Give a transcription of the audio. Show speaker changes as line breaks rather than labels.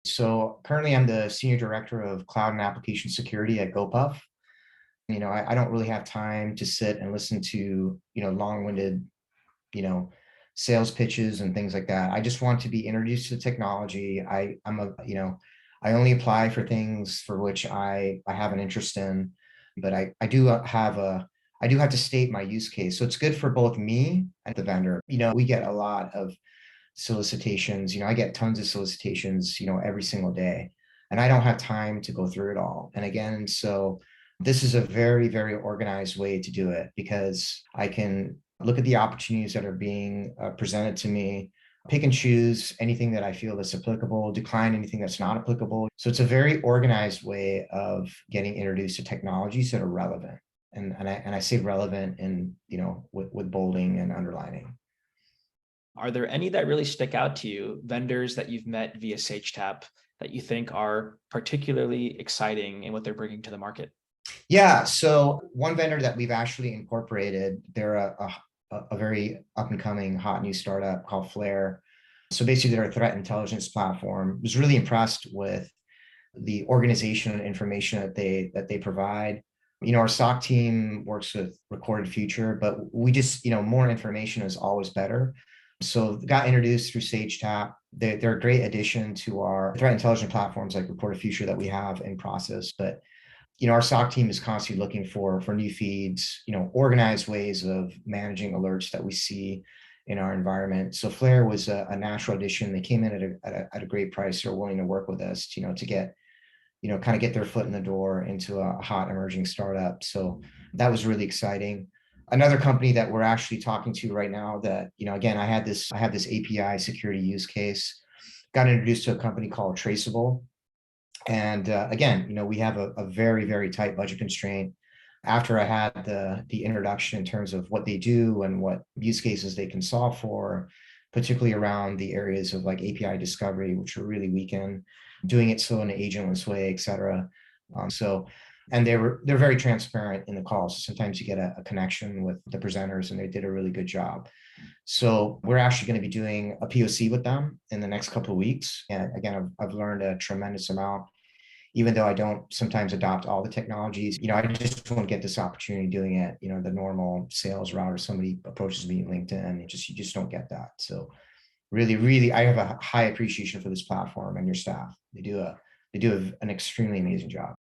So currently I'm the Senior Director of Cloud and Application Security at Gopuff. I don't really have time to sit and listen to, long-winded, you know, sales pitches and things like that. I just want to be introduced to the technology. I only apply for things for which I have an interest in, but I do have to state my use case. So it's good for both me and the vendor. We get a lot of solicitations. I get tons of solicitations, every single day, and I don't have time to go through it all. And again, so this is a very, very organized way to do it because I can look at the opportunities that are being presented to me, pick and choose anything that I feel that's applicable, decline anything that's not applicable. So it's a very organized way of getting introduced to technologies that are relevant. And I say relevant in, with bolding and underlining.
Are there any that really stick out to you, vendors that you've met via Sagetap that you think are particularly exciting in what they're bringing to the market?
Yeah. So one vendor that we've actually incorporated, they're a very up and coming hot new startup called Flare. So basically they're a threat intelligence platform. I was really impressed with the organization and information that they provide. Our SOC team works with Recorded Future, but we just, more information is always better. So got introduced through Sagetap. They're a great addition to our threat intelligence platforms like Recorded Future that we have in process. But our SOC team is constantly looking for new feeds, organized ways of managing alerts that we see in our environment. So Flare was a natural addition. They came in at a great price. They're willing to work with us, to get, kind of get their foot in the door into a hot emerging startup. So that was really exciting. Another company that we're actually talking to right now that, again, I have this API security use case, got introduced to a company called Traceable. And again, we have a very, very tight budget constraint. After I had the introduction in terms of what they do and what use cases they can solve for, particularly around the areas of like API discovery, which are really weak in, doing it so in an agentless way, et cetera. And they're very transparent in the calls. So sometimes you get a connection with the presenters and they did a really good job. So we're actually going to be doing a POC with them in the next couple of weeks. And again, I've learned a tremendous amount, even though I don't sometimes adopt all the technologies. I just won't get this opportunity doing it, the normal sales route, or somebody approaches me on LinkedIn. You just don't get that. So really, really, I have a high appreciation for this platform and your staff. They do an extremely amazing job.